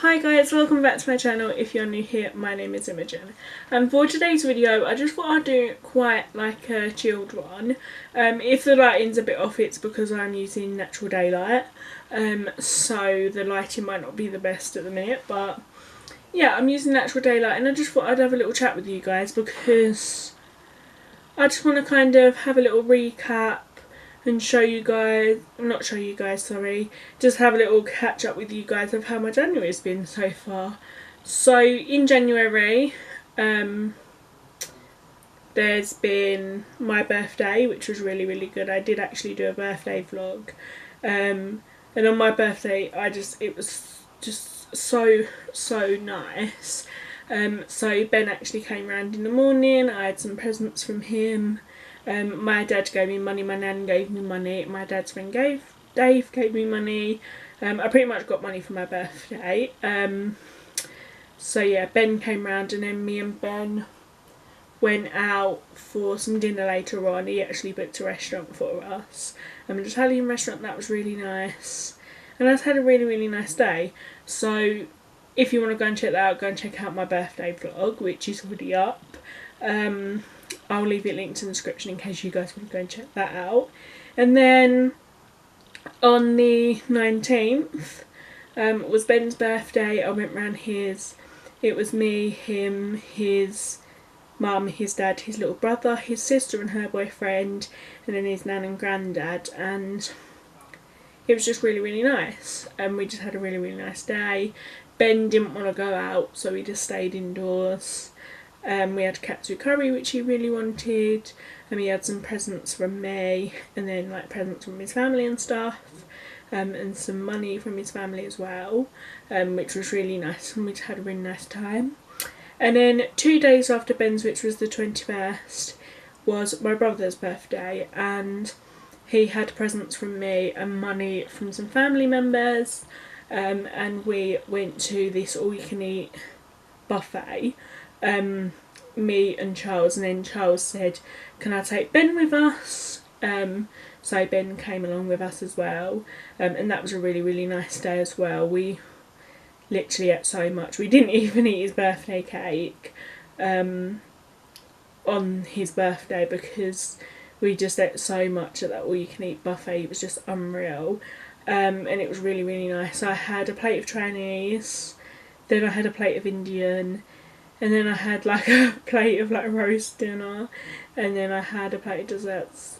Hi guys, welcome back to my channel. If you're new here, my name is Imogen. And for today's video, I just thought I'd do quite like a chilled one. If the lighting's a bit off, it's because I'm using natural daylight. So the lighting might not be the best at the minute, but yeah, I'm using natural daylight and I just thought I'd have a little chat with you guys because I just want to kind of have a little recap and just have a little catch up with you guys of how my January has been so far. So in January, there's been my birthday, which was really good. I did actually do a birthday vlog, and on my birthday it was just so nice. So Ben actually came round in the morning. I had some presents from him. My dad gave me money, my nan gave me money, my dad's friend Dave gave me money. I pretty much got money for my birthday. So yeah, Ben came round and then me and Ben went out for some dinner later on. He actually booked a restaurant for us. An Italian restaurant that was really nice. And I just had a really nice day. So if you want to go and check that out, go and check out my birthday vlog, which is already up. I'll leave it linked in the description in case you guys want to go and check that out. And then on the 19th was Ben's birthday. I went round his. It was me, him, his mum, his dad, his little brother, his sister and her boyfriend, and then his nan and granddad. And it was just really nice. And we just had a really nice day. Ben didn't want to go out, so we just stayed indoors. We had katsu curry, which he really wanted, and he had some presents from me, and then like presents from his family and stuff, and some money from his family as well, which was really nice, and we just had a really nice time. And then 2 days after Ben's, which was the 21st, was my brother's birthday, and he had presents from me and money from some family members, and we went to this all-you-can-eat buffet. Me and Charles, and then Charles said, can I take Ben with us? So Ben came along with us as well, and that was a really nice day as well. We literally ate so much. We didn't even eat his birthday cake on his birthday because we just ate so much at that all-you-can-eat buffet. It was just unreal, and it was really nice. I had a plate of Chinese, then I had a plate of Indian, and then I had like a plate of like roast dinner, and then I had a plate of desserts.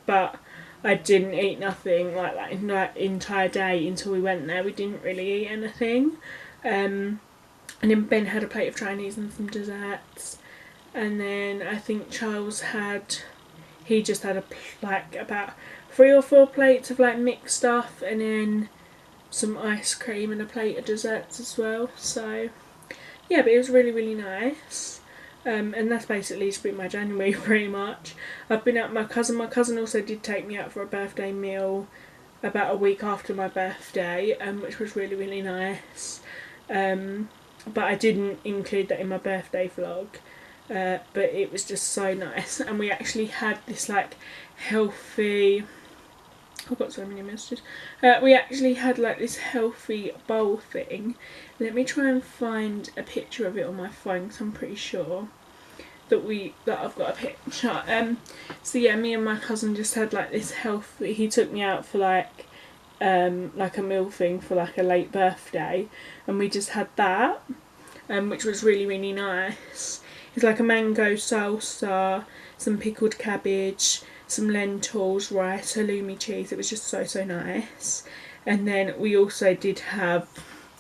But I didn't eat nothing like that in that entire day until we went there. We didn't really eat anything. And then Ben had a plate of Chinese and some desserts. And then I think Charles he just had like about 3 or 4 plates of like mixed stuff, and then some ice cream and a plate of desserts as well. So yeah, but it was really nice. And that's basically just been my January pretty much. I've been out with my cousin. My cousin also did take me out for a birthday meal about a week after my birthday, which was really nice. But I didn't include that in my birthday vlog. But it was just so nice. And we actually had this like healthy... I've got so many messages. We actually had like this healthy bowl thing. Let me try and find a picture of it on my phone because I'm pretty sure that I've got a picture. So yeah, me and my cousin just had like this healthy. He took me out for like a meal thing for like a late birthday, and we just had that, which was really nice. It's like a mango salsa, some pickled cabbage, some lentils, rice, halloumi cheese. It was just so nice. And then we also did have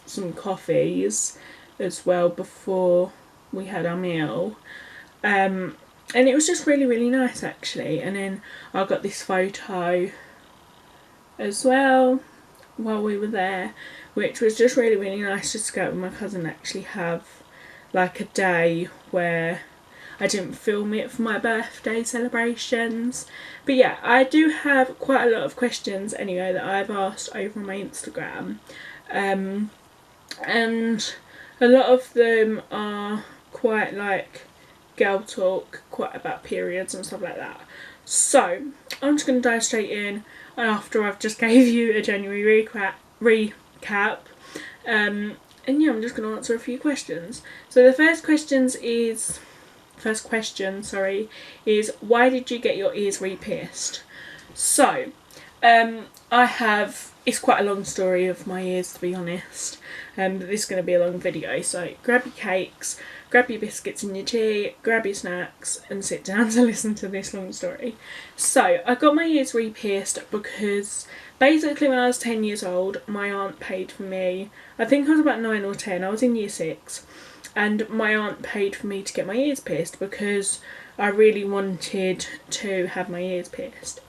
some coffees as well before we had our meal. And it was just really nice actually. And then I got this photo as well while we were there, which was just really nice just to go out with my cousin and actually have like a day where I didn't film it for my birthday celebrations. But yeah, I do have quite a lot of questions anyway that I've asked over on my Instagram. And a lot of them are quite like girl talk, quite about periods and stuff like that. So I'm just going to dive straight in after I've just gave you a January recap. And yeah, I'm just going to answer a few questions. So the first question, is why did you get your ears re-pierced? So, I have, it's quite a long story of my ears, to be honest, but this is going to be a long video, so grab your cakes, grab your biscuits and your tea, grab your snacks and sit down to listen to this long story. So, I got my ears re-pierced because basically when I was 10 years old, my aunt paid for me, I think I was about 9 or 10, I was in year 6, and my aunt paid for me to get my ears pierced because I really wanted to have my ears pierced.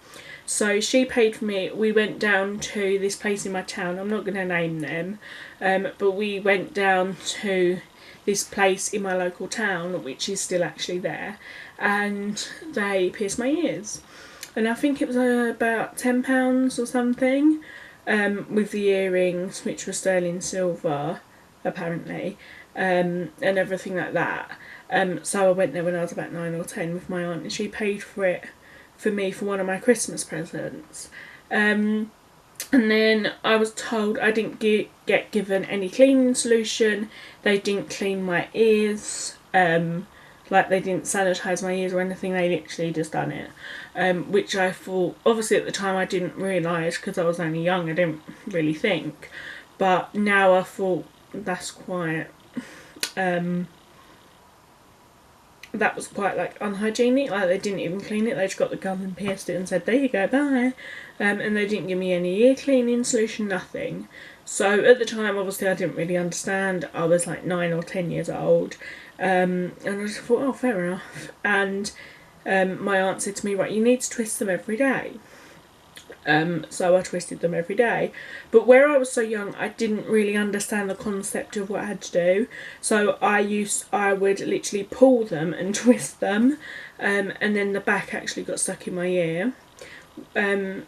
So she paid for me. We went down to this place in my town, I'm not going to name them, but we went down to this place in my local town, which is still actually there, and they pierced my ears. And I think it was about £10 or something, with the earrings, which were sterling silver, apparently, and everything like that. So I went there when I was about 9 or 10 with my aunt, and she paid for it for me for one of my Christmas presents. And then I was told I didn't get given any cleaning solution. They didn't clean my ears, like they didn't sanitise my ears or anything, they literally just done it. Which I thought, obviously at the time I didn't realise because I was only young, I didn't really think. But now I thought that's quite, that was quite like unhygienic, like they didn't even clean it, they just got the gum and pierced it and said there you go, bye. And they didn't give me any ear cleaning solution, nothing. So at the time obviously I didn't really understand, I was like 9 or 10 years old, and I just thought, oh fair enough. And my aunt said to me, right, you need to twist them every day. So I twisted them every day, but where I was so young I didn't really understand the concept of what I had to do, so I would literally pull them and twist them, and then the back actually got stuck in my ear, in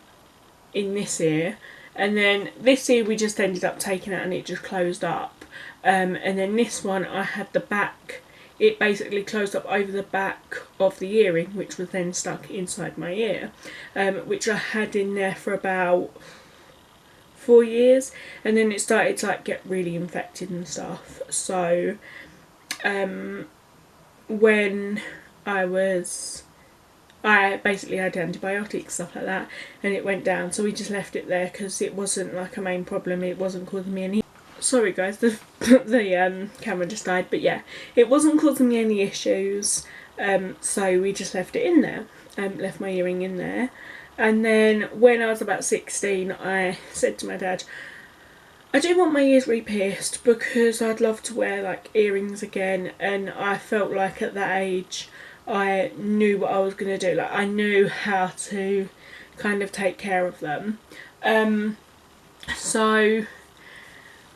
this ear, and then this ear we just ended up taking it and it just closed up, and then this one I had the back, it basically closed up over the back of the earring, which was then stuck inside my ear, which I had in there for about 4 years, and then it started to like get really infected and stuff. So when I basically had antibiotics, stuff like that, and it went down, so we just left it there because it wasn't like a main problem, it wasn't causing me any, sorry guys, the camera just died, but yeah, it wasn't causing me any issues, so we just left it in there, left my earring in there. And then when I was about 16 I said to my dad, I do want my ears re-pierced because I'd love to wear like earrings again, and I felt like at that age I knew what I was going to do, like I knew how to kind of take care of them. So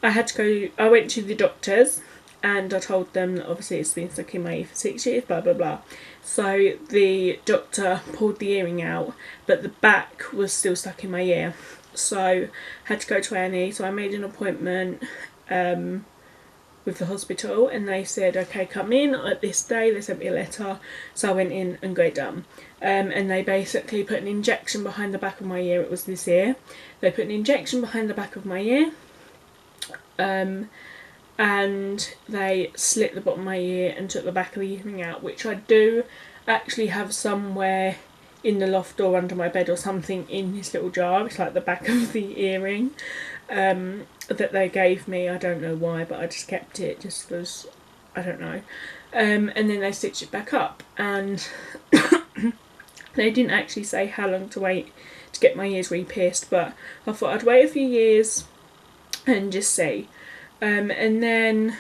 I had to go, I went to the doctors and I told them that obviously it's been stuck in my ear for 6 years, blah blah blah. So the doctor pulled the earring out, but the back was still stuck in my ear, so I had to go to A&E. So I made an appointment with the hospital, and they said okay, come in at this day, they sent me a letter, so I went in and got it done. And they basically put an injection behind the back of my ear, it was this ear, they put an injection behind the back of my ear, and they slit the bottom of my ear and took the back of the earring out, which I do actually have somewhere in the loft or under my bed or something in this little jar. It's like the back of the earring that they gave me, I don't know why, but I just kept it just because, I don't know. And then they stitched it back up, and they didn't actually say how long to wait to get my ears re-pierced, but I thought I'd wait a few years and just see. And then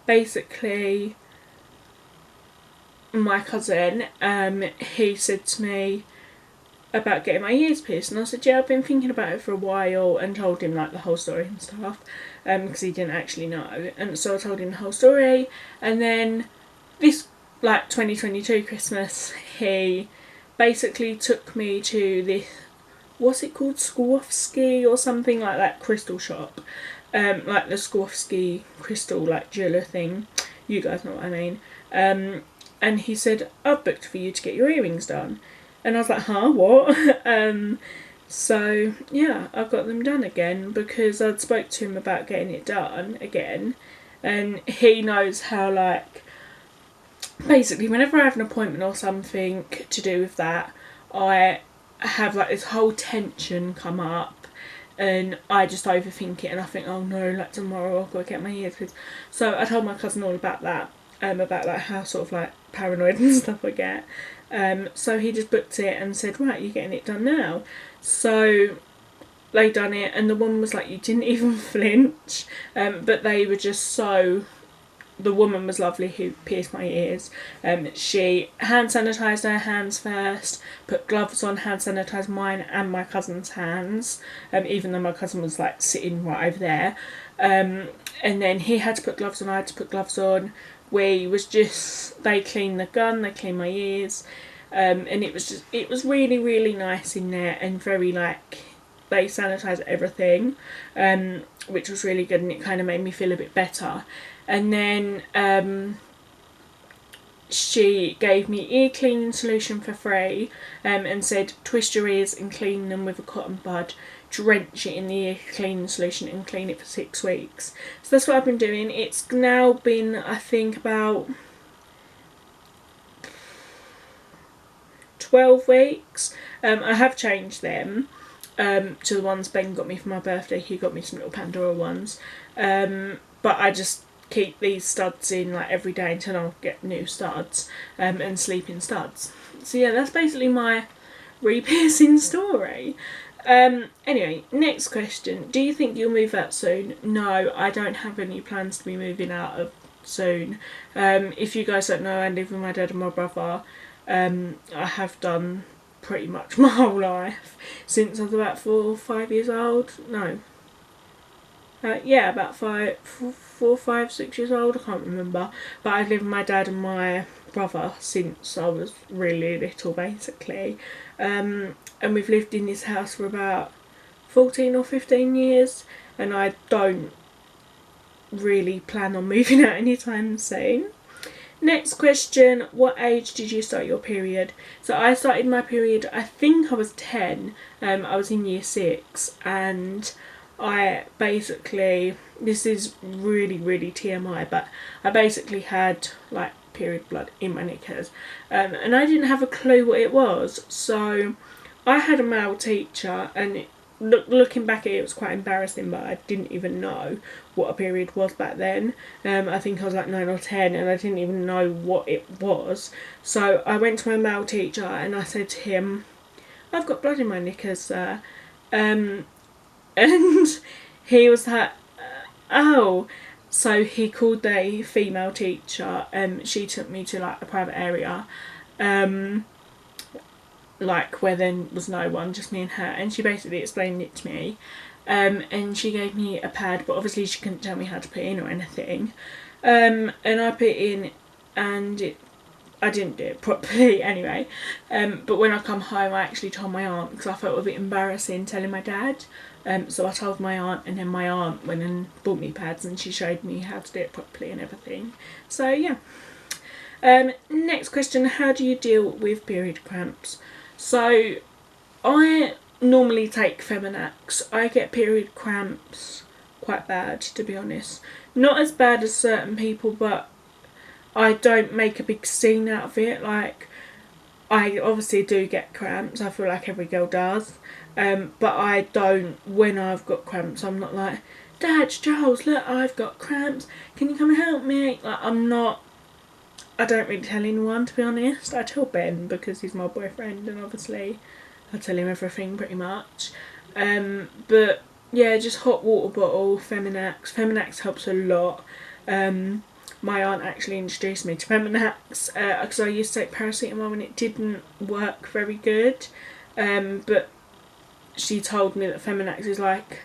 basically my cousin, he said to me about getting my ears pierced, and I said yeah, I've been thinking about it for a while, and told him like the whole story and stuff, because he didn't actually know, and so I told him the whole story. And then this like 2022 Christmas, he basically took me to this, what's it called, Swarovski or something like that, crystal shop, like the Swarovski crystal like jeweler thing, you guys know what I mean. And he said, I've booked for you to get your earrings done. And I was like, huh, what? So yeah, I got them done again because I'd spoke to him about getting it done again, and he knows how, like, basically whenever I have an appointment or something to do with that, I have like this whole tension come up and I just overthink it and I think, oh no, like tomorrow I've got to get my ears pierced. So I told my cousin all about that, about like how sort of like paranoid and stuff I get. So he just booked it and said, right, you're getting it done now. So they done it and the woman was like, you didn't even flinch. But they were just so... The woman was lovely who pierced my ears. She hand sanitised her hands first, put gloves on, hand sanitised mine and my cousin's hands, even though my cousin was like sitting right over there. And then he had to put gloves on, I had to put gloves on. They cleaned the gun, they cleaned my ears, and it was really, really nice in there and very like, they sanitised everything, which was really good and it kind of made me feel a bit better. And then she gave me ear cleaning solution for free, and said twist your ears and clean them with a cotton bud, drench it in the ear cleaning solution and clean it for 6 weeks. So that's what I've been doing. It's now been, I think, about 12 weeks. I have changed them to the ones Ben got me for my birthday. He got me some little Pandora ones, but I just keep these studs in like every day until I get new studs, and sleep in studs. So yeah, that's basically my re-piercing story. Anyway, next question. Do you think you'll move out soon? No, I don't have any plans to be moving out of soon. If you guys don't know, I live with my dad and my brother. I have done pretty much my whole life since I was about 4 or 5 years old. No. Yeah, about 4, 5, 6 years old, I can't remember. But I've lived with my dad and my brother since I was really little, basically. And we've lived in this house for about 14 or 15 years, and I don't really plan on moving out anytime soon. Next question, what age did you start your period? So I started my period, I think I was 10. I was in year 6, and I basically, this is really, really TMI, but I basically had like period blood in my knickers, and I didn't have a clue what it was. So I had a male teacher, and looking back at it, it was quite embarrassing, but I didn't even know what a period was back then. I think I was like 9 or 10 and I didn't even know what it was. So I went to my male teacher and I said to him, I've got blood in my knickers, sir. And he was like, oh. So he called the female teacher, she took me to like a private area, like where there was no one, just me and her, and she basically explained it to me, and she gave me a pad, but obviously she couldn't tell me how to put it in or anything, and I put it in and I didn't do it properly anyway, but when I come home I actually told my aunt because I felt a bit embarrassing telling my dad, so I told my aunt, and then my aunt went and bought me pads and she showed me how to do it properly and everything. So yeah. Next question, how do you deal with period cramps? So I normally take Feminax. I get period cramps quite bad, to be honest. Not as bad as certain people, but I don't make a big scene out of it. Like, I obviously do get cramps, I feel like every girl does, but I don't, when I've got cramps, I'm not like, Dad, Charles, look, I've got cramps, can you come and help me? Like, I don't really tell anyone, to be honest. I tell Ben because he's my boyfriend, and obviously I tell him everything pretty much. But yeah, just hot water bottle, Feminax. Feminax helps a lot. My aunt actually introduced me to Feminax because I used to take paracetamol and it didn't work very good. But she told me that Feminax is like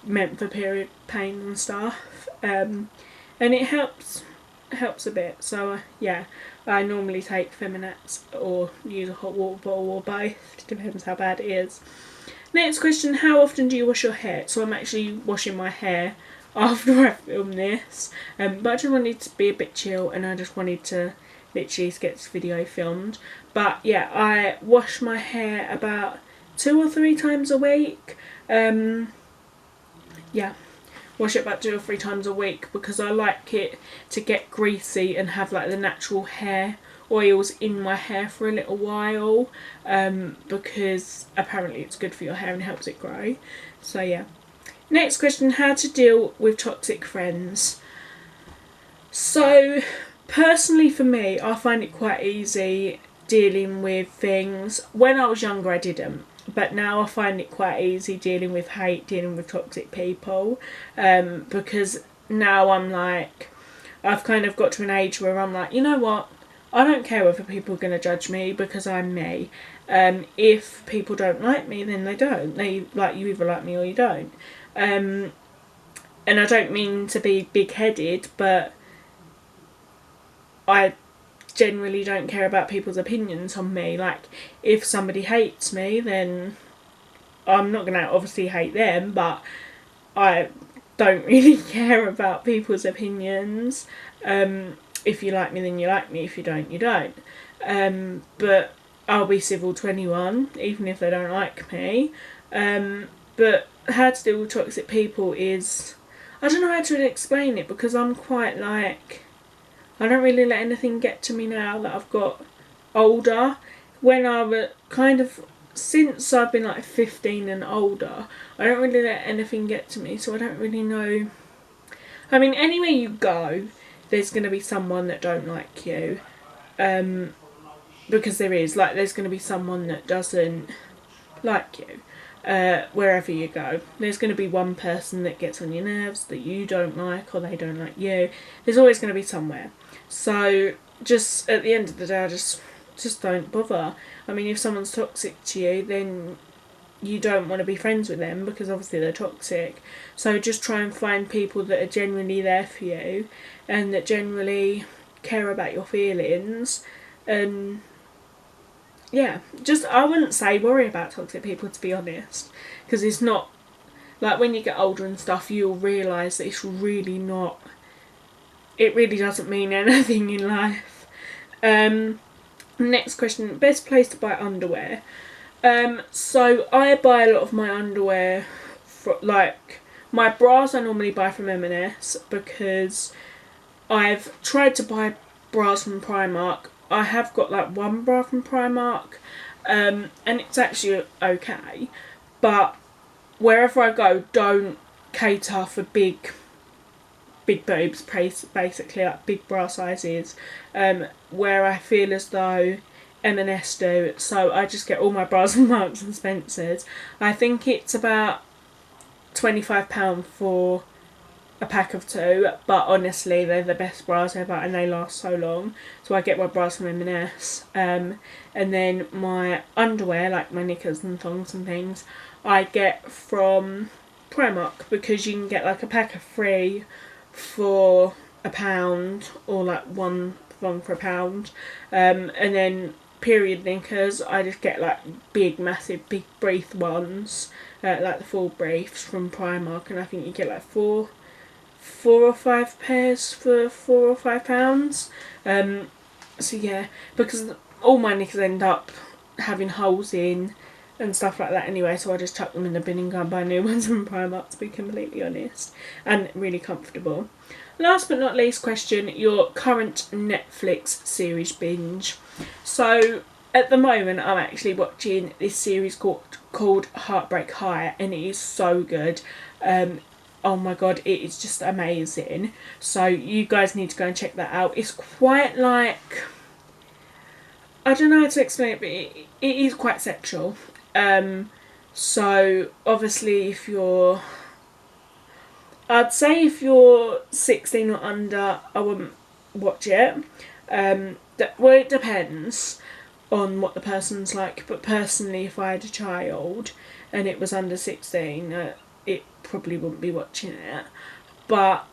meant for period pain and stuff, and it helps a bit. So yeah, I normally take Feminax or use a hot water bottle or both, it depends how bad it is. Next question, how often do you wash your hair? So I'm actually washing my hair after I film this, but I just wanted to be a bit chill and I just wanted to literally get this video filmed. But yeah, I wash my hair about 2 or 3 times a week. Yeah, wash it about 2 or 3 times a week because I like it to get greasy and have like the natural hair oils in my hair for a little while, because apparently it's good for your hair and helps it grow. So yeah. Next question, how to deal with toxic friends. So personally for me, I find it quite easy dealing with things. When I was younger I didn't, but now I find it quite easy dealing with hate, dealing with toxic people, because now I'm like, I've kind of got to an age where I'm like, you know what, I don't care whether people are going to judge me because I'm me. If people don't like me, then they don't. They like you either like me or you don't. And I don't mean to be big-headed, but I generally don't care about people's opinions on me. Like, if somebody hates me, then I'm not going to obviously hate them, but I don't really care about people's opinions. If you like me, then you like me. If you don't, you don't. But I'll be civil to anyone, even if they don't like me. But how to deal with toxic people is, I don't know how to explain it, because I'm quite like, I don't really let anything get to me now that I've got older. When I was kind of, since I've been like 15 and older, I don't really let anything get to me, so I don't really know. I mean, anywhere you go, there's going to be someone that don't like you. Because there is, like, there's going to be someone that doesn't like you. Wherever you go, there's going to be one person that gets on your nerves that you don't like, or they don't like you. There's always going to be somewhere. So just at the end of the day, I just don't bother. I mean, if someone's toxic to you, then you don't want to be friends with them because obviously they're toxic. So just try and find people that are genuinely there for you and that generally care about your feelings. And yeah, just, I wouldn't say worry about toxic people, to be honest, because it's not, like, when you get older and stuff, you'll realise that it's really not, it really doesn't mean anything in life. Next question, best place to buy underwear. So I buy a lot of my underwear, like, my bras I normally buy from M&S, because I've tried to buy bras from Primark. I have got like one bra from Primark, and it's actually okay, but wherever I go, don't cater for big boobs, basically, like big bra sizes, where I feel as though M&S do. So I just get all my bras from Marks and Spencer's. I think it's about £25 for a pack of 2, but honestly they're the best bras ever and they last so long. So I get my bras from M&S, and then my underwear, like my knickers and thongs and things, I get from Primark, because you can get like a pack of 3 for £1, or like one thong for £1, and then period knickers, I just get like big, massive, big brief ones, like the full briefs from Primark, and I think you get like four or 5 pairs for £4 or £5. So yeah, because all my knickers end up having holes in and stuff like that anyway, so I just chuck them in the bin and go and buy new ones from Primark, to be completely honest, and really comfortable. Last but not least question, your current Netflix series binge. So at the moment I'm actually watching this series called Heartbreak High, and it is so good. Oh my god, it is just amazing. So you guys need to go and check that out. It's quite like, I don't know how to explain it, but it is quite sexual. So obviously I'd say if you're 16 or under, I wouldn't watch it. Well, it depends on what the person's like, but personally, if I had a child and it was under 16, it probably wouldn't be watching it. But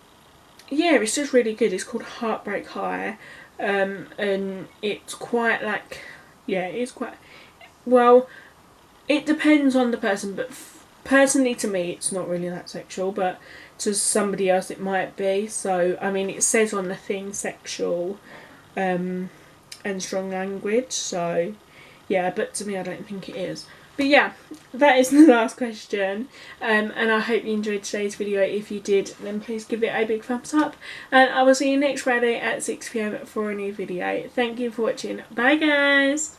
yeah, it's just really good. It's called Heartbreak High, and it's quite like, yeah, it's quite, well, it depends on the person, but personally to me it's not really that sexual, but to somebody else it might be. So I mean, it says on the thing sexual and strong language, so yeah, but to me I don't think it is. But yeah, that is the last question, and I hope you enjoyed today's video. If you did, then please give it a big thumbs up, and I will see you next Friday at 6 PM for a new video. Thank you for watching. Bye guys.